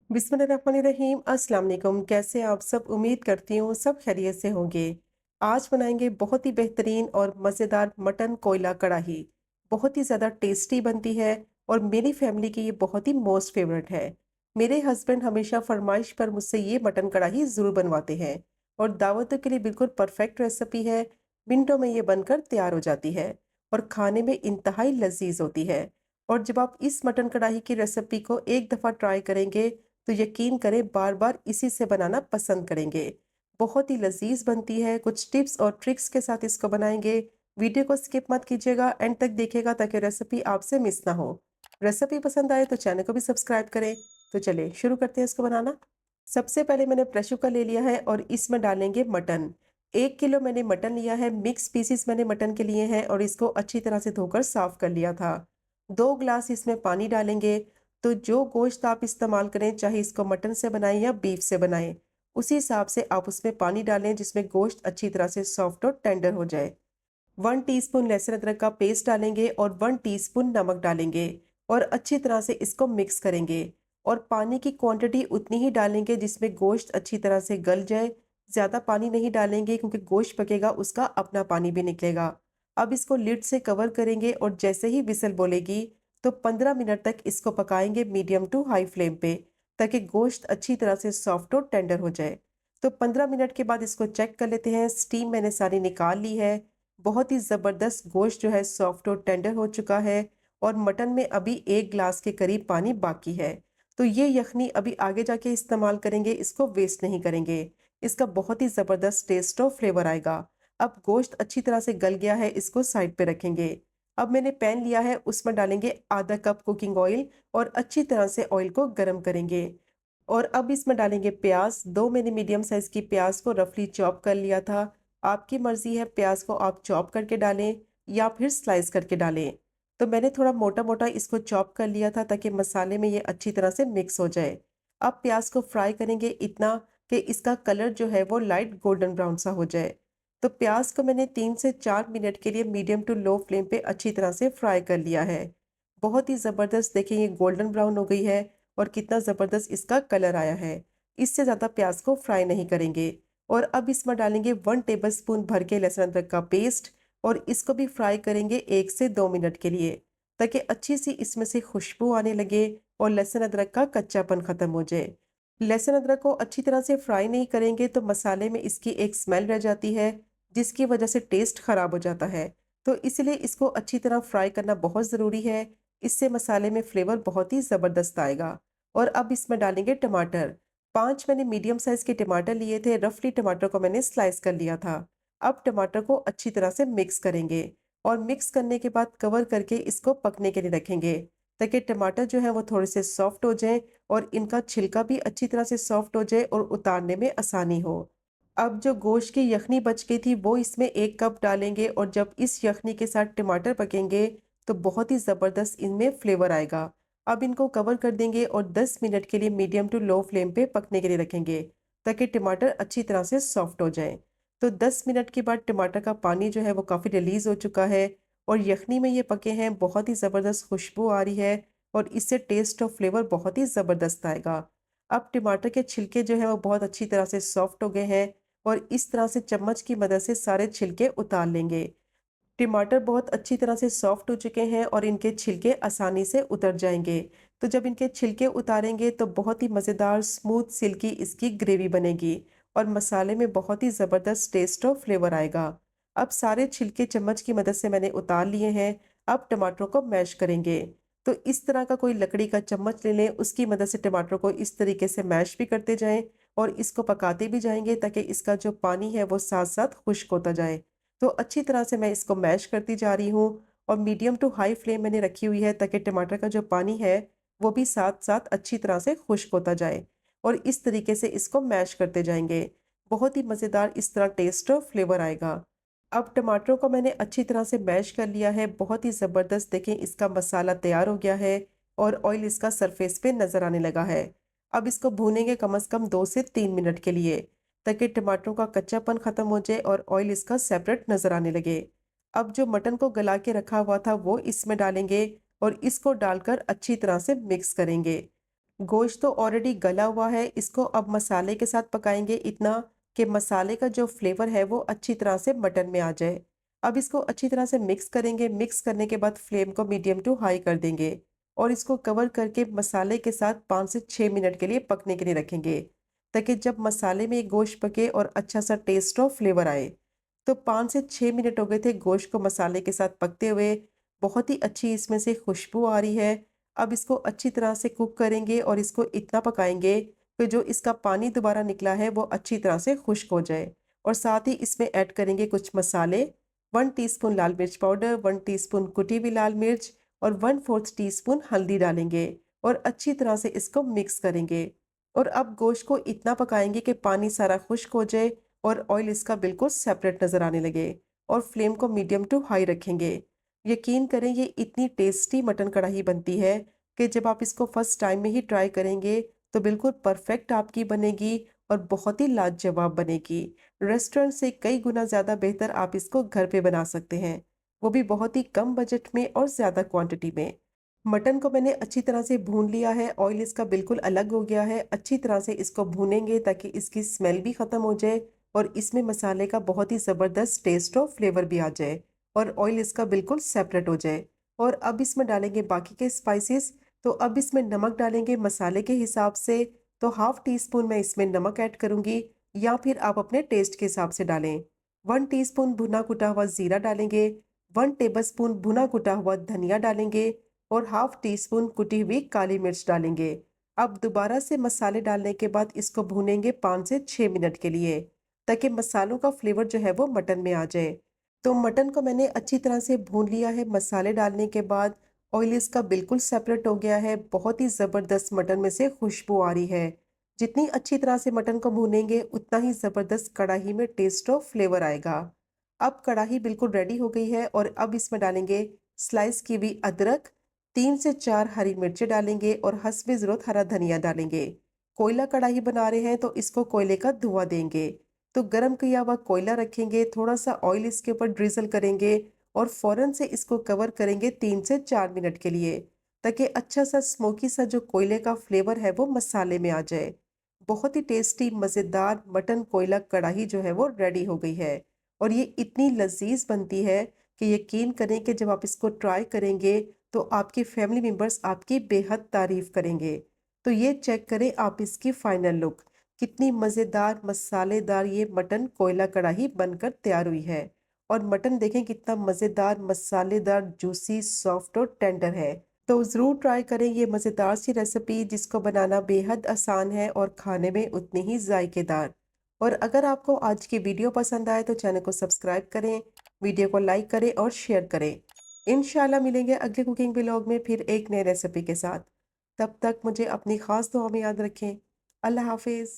बिस्मिल्लाहिर्रहमानिर्रहीम। अस्सलाम वालेकुम। कैसे आप सब? उम्मीद करती हूँ सब खैरियत से होंगे। आज बनाएंगे बहुत ही बेहतरीन और मज़ेदार मटन कोयला कढ़ाई। बहुत ही ज़्यादा टेस्टी बनती है और मेरी फैमिली की ये बहुत ही मोस्ट फेवरेट है। मेरे हस्बैंड हमेशा फरमाइश पर मुझसे ये मटन कढ़ाई ज़रूर बनवाते हैं और दावतों के लिए बिल्कुल परफेक्ट रेसिपी है। मिनटों में ये बनकर तैयार हो जाती है और खाने में इंतहाई लजीज होती है। और जब आप इस मटन कढ़ाई की रेसिपी को एक दफ़ा ट्राई करेंगे तो यकीन करें बार बार इसी से बनाना पसंद करेंगे। बहुत ही लजीज बनती है। कुछ टिप्स और ट्रिक्स के साथ इसको बनाएंगे। वीडियो को स्किप मत कीजिएगा, एंड तक देखिएगा ताकि रेसिपी आपसे मिस ना हो। रेसिपी पसंद आए तो चैनल को भी सब्सक्राइब करें। तो चलिए शुरू करते हैं इसको बनाना। सबसे पहले मैंने प्रेशर कुकर ले लिया है और इसमें डालेंगे मटन। 1 किलो मैंने मटन लिया है। मिक्स पीसीस मैंने मटन के लिए हैं और इसको अच्छी तरह से धोकर साफ कर लिया था। 2 ग्लास इसमें पानी डालेंगे। तो जो गोश्त आप इस्तेमाल करें, चाहे इसको मटन से बनाएं या बीफ से बनाएं, उसी हिसाब से आप उसमें पानी डालें जिसमें गोश्त अच्छी तरह से सॉफ्ट और टेंडर हो जाए। 1 टीस्पून लहसुन अदरक का पेस्ट डालेंगे और 1 टीस्पून नमक डालेंगे और अच्छी तरह से इसको मिक्स करेंगे। और पानी की क्वांटिटी उतनी ही डालेंगे जिसमें गोश्त अच्छी तरह से गल जाए। ज़्यादा पानी नहीं डालेंगे क्योंकि गोश्त पकेगा उसका अपना पानी भी निकलेगा। अब इसको लिड से कवर करेंगे और जैसे ही विसल बोलेगी तो 15 मिनट तक इसको पकाएंगे मीडियम टू हाई फ्लेम पे, ताकि गोश्त अच्छी तरह से सॉफ्ट और टेंडर हो जाए। तो 15 मिनट के बाद इसको चेक कर लेते हैं। स्टीम मैंने सारी निकाल ली है। बहुत ही ज़बरदस्त गोश्त जो है सॉफ्ट और टेंडर हो चुका है और मटन में अभी 1 ग्लास के करीब पानी बाकी है। तो ये यखनी अभी आगे जाके इस्तेमाल करेंगे, इसको वेस्ट नहीं करेंगे। इसका बहुत ही ज़बरदस्त टेस्ट और फ्लेवर आएगा। अब गोश्त अच्छी तरह से गल गया है, इसको साइड पे रखेंगे। अब मैंने पैन लिया है, उसमें डालेंगे आधा कप कुकिंग ऑयल और अच्छी तरह से ऑयल को गर्म करेंगे। और अब इसमें डालेंगे प्याज। 2 मैंने मीडियम साइज की प्याज को रफली चॉप कर लिया था। आपकी मर्जी है, प्याज को आप चॉप करके डालें या फिर स्लाइस करके डालें। तो मैंने थोड़ा मोटा मोटा इसको चॉप कर लिया था ताकि मसाले में ये अच्छी तरह से मिक्स हो जाए। अब प्याज को फ्राई करेंगे इतना कि इसका कलर जो है वो लाइट गोल्डन ब्राउन सा हो जाए। तो प्याज को मैंने 3 से 4 मिनट के लिए मीडियम टू लो फ्लेम पे अच्छी तरह से फ्राई कर लिया है। बहुत ही ज़बरदस्त देखिए ये गोल्डन ब्राउन हो गई है और कितना ज़बरदस्त इसका कलर आया है। इससे ज़्यादा प्याज को फ्राई नहीं करेंगे। और अब इसमें डालेंगे 1 टेबलस्पून भर के लहसुन अदरक का पेस्ट और इसको भी फ्राई करेंगे 1 से 2 मिनट के लिए, ताकि अच्छी सी इसमें से खुशबू आने लगे और लहसुन अदरक का कच्चापन ख़त्म हो जाए। लहसुन अदरक को अच्छी तरह से फ्राई नहीं करेंगे तो मसाले में इसकी एक स्मेल रह जाती है जिसकी वजह से टेस्ट ख़राब हो जाता है। तो इसलिए इसको अच्छी तरह फ्राई करना बहुत ज़रूरी है। इससे मसाले में फ्लेवर बहुत ही ज़बरदस्त आएगा। और अब इसमें डालेंगे टमाटर। 5 मैंने मीडियम साइज़ के टमाटर लिए थे। रफली टमाटर को मैंने स्लाइस कर लिया था। अब टमाटर को अच्छी तरह से मिक्स करेंगे और मिक्स करने के बाद कवर करके इसको पकने के लिए रखेंगे, ताकि टमाटर जो है वो थोड़े से सॉफ्ट हो जाए और इनका छिलका भी अच्छी तरह से सॉफ्ट हो जाए और उतारने में आसानी हो। अब जो गोश्त की यखनी बच गई थी वो इसमें 1 कप डालेंगे और जब इस यखनी के साथ टमाटर पकेंगे तो बहुत ही ज़बरदस्त इनमें फ्लेवर आएगा। अब इनको कवर कर देंगे और 10 मिनट के लिए मीडियम टू लो फ्लेम पे पकने के लिए रखेंगे, ताकि टमाटर अच्छी तरह से सॉफ्ट हो जाए। तो 10 मिनट के बाद टमाटर का पानी जो है वो काफ़ी रिलीज़ हो चुका है और यखनी में ये पके हैं। बहुत ही ज़बरदस्त खुशबू आ रही है और इससे टेस्ट और फ्लेवर बहुत ही ज़बरदस्त आएगा। अब टमाटर के छिलके जो हैं वो बहुत अच्छी तरह से सॉफ्ट हो गए हैं और इस तरह से चम्मच की मदद से सारे छिलके उतार लेंगे। टमाटर बहुत अच्छी तरह से सॉफ्ट हो चुके हैं और इनके छिलके आसानी से उतर जाएंगे। तो जब इनके छिलके उतारेंगे तो बहुत ही मज़ेदार स्मूथ सिल्की इसकी ग्रेवी बनेगी और मसाले में बहुत ही ज़बरदस्त टेस्ट और फ्लेवर आएगा। अब सारे छिलके चम्मच की मदद से मैंने उतार लिए हैं। अब टमाटरों को मैश करेंगे। तो इस तरह का कोई लकड़ी का चम्मच ले लें, उसकी मदद से टमाटर को इस तरीके से मैश भी करते जाएं और इसको पकाते भी जाएंगे ताकि इसका जो पानी है वो साथ साथ खुश्क होता जाए। तो अच्छी तरह से मैं इसको मैश करती जा रही हूँ और मीडियम टू हाई फ्लेम मैंने रखी हुई है ताकि टमाटर का जो पानी है वो भी साथ साथ अच्छी तरह से खुश्क होता जाए। और इस तरीके से इसको मैश करते जाएंगे। बहुत ही मज़ेदार इस तरह टेस्ट और फ्लेवर आएगा। अब टमाटरों को मैंने अच्छी तरह से मैश कर लिया है। बहुत ही ज़बरदस्त देखें इसका मसाला तैयार हो गया है और ऑयल इसका सरफेस पे नज़र आने लगा है। अब इसको भूनेंगे कम से कम 2 से 3 मिनट के लिए, ताकि टमाटरों का कच्चापन ख़त्म हो जाए और ऑयल इसका सेपरेट नज़र आने लगे। अब जो मटन को गला के रखा हुआ था वो इसमें डालेंगे और इसको डालकर अच्छी तरह से मिक्स करेंगे। गोश्त तो ऑलरेडी गला हुआ है, इसको अब मसाले के साथ पकाएँगे इतना कि मसाले का जो फ्लेवर है वो अच्छी तरह से मटन में आ जाए। अब इसको अच्छी तरह से मिक्स करेंगे, मिक्स करने के बाद फ्लेम को मीडियम टू हाई कर देंगे और इसको कवर करके मसाले के साथ 5 से 6 मिनट के लिए पकने के लिए रखेंगे, ताकि जब मसाले में ये गोश्त पके और अच्छा सा टेस्ट और फ्लेवर आए। तो 5 से 6 मिनट हो गए थे गोश्त को मसाले के साथ पकते हुए, बहुत ही अच्छी इसमें से खुशबू आ रही है। अब इसको अच्छी तरह से कुक करेंगे और इसको इतना पकाएँगे कि जो इसका पानी दोबारा निकला है वो अच्छी तरह से खुश्क हो जाए और साथ ही इसमें ऐड करेंगे कुछ मसाले, 1 टीस्पून लाल मिर्च पाउडर, 1 टीस्पून कुटी हुई लाल मिर्च और 1/4 टीस्पून हल्दी डालेंगे और अच्छी तरह से इसको मिक्स करेंगे। और अब गोश्त को इतना पकाएँगे कि पानी सारा खुश्क हो जाए और ऑयल इसका बिल्कुल सेपरेट नज़र आने लगे और फ्लेम को मीडियम टू हाई रखेंगे। यकीन करें ये इतनी टेस्टी मटन कढ़ाई बनती है कि जब आप इसको फर्स्ट टाइम में ही ट्राई करेंगे तो बिल्कुल परफेक्ट आपकी बनेगी और बहुत ही लाजवाब बनेगी। रेस्टोरेंट से कई गुना ज़्यादा बेहतर आप इसको घर पे बना सकते हैं, वो भी बहुत ही कम बजट में और ज़्यादा क्वांटिटी में। मटन को मैंने अच्छी तरह से भून लिया है, ऑयल इसका बिल्कुल अलग हो गया है। अच्छी तरह से इसको भूनेंगे ताकि इसकी स्मेल भी ख़त्म हो जाए और इसमें मसाले का बहुत ही ज़बरदस्त टेस्ट और फ्लेवर भी आ जाए और ऑयल इसका बिल्कुल सेपरेट हो जाए। और अब इसमें डालेंगे बाकी के स्पाइसेस। तो अब इसमें नमक डालेंगे मसाले के हिसाब से, तो हाफ टी स्पून मैं इसमें नमक ऐड करूँगी या फिर आप अपने टेस्ट के हिसाब से डालें। 1 टीस्पून भुना कुटा हुआ ज़ीरा डालेंगे, 1 टेबलस्पून भुना कुटा हुआ धनिया डालेंगे और हाफ टी स्पून कुटी हुई काली मिर्च डालेंगे। अब दोबारा से मसाले डालने के बाद इसको भूनेंगे 5 से 6 मिनट के लिए, ताकि मसालों का फ्लेवर जो है वो मटन में आ जाए। तो मटन को मैंने अच्छी तरह से भून लिया है मसाले डालने के बाद, ऑयल इसका बिल्कुल सेपरेट हो गया है, बहुत ही ज़बरदस्त मटन में से खुशबू आ रही है। जितनी अच्छी तरह से मटन को भूनेंगे उतना ही ज़बरदस्त कढ़ाई में टेस्ट और फ्लेवर आएगा। अब कढ़ाई बिल्कुल रेडी हो गई है और अब इसमें डालेंगे स्लाइस की हुई अदरक, 3 से 4 हरी मिर्चें डालेंगे और हस्बे ज़रूरत हरा धनिया डालेंगे। कोयला कढ़ाई बना रहे हैं तो इसको कोयले का धुआं देंगे। तो गरम किया हुआ कोयला रखेंगे, थोड़ा-सा ऑयल इसके ऊपर ड्रिज़ल करेंगे और फ़ौरन से इसको कवर करेंगे 3 से 4 मिनट के लिए, ताकि अच्छा-सा स्मोकी सा जो कोयले का फ्लेवर है वो मसाले में आ जाए। बहुत ही टेस्टी मज़ेदार मटन कोयला कढ़ाई जो है वो रेडी हो गई है और ये इतनी लज़ीज़ बनती है कि यकीन करें कि जब आप इसको ट्राई करेंगे तो आपके फैमिली मेंबर्स आपकी बेहद तारीफ़ करेंगे। तो ये चेक करें आप इसकी फाइनल लुक, कितनी मज़ेदार मसालेदार ये मटन कोयला कढ़ाई बनकर तैयार हुई है और मटन देखें कितना मज़ेदार मसालेदार जूसी सॉफ्ट और टेंडर है। तो ज़रूर ट्राई करें ये मज़ेदार सी रेसिपी जिसको बनाना बेहद आसान है और खाने में उतनी ही जायकेदार। और अगर आपको आज की वीडियो पसंद आए तो चैनल को सब्सक्राइब करें, वीडियो को लाइक करें और शेयर करें। इंशाल्लाह मिलेंगे अगले कुकिंग व्लॉग में फिर एक नई रेसिपी के साथ। तब तक मुझे अपनी ख़ास दुआ में याद रखें। अल्लाह हाफ़िज़।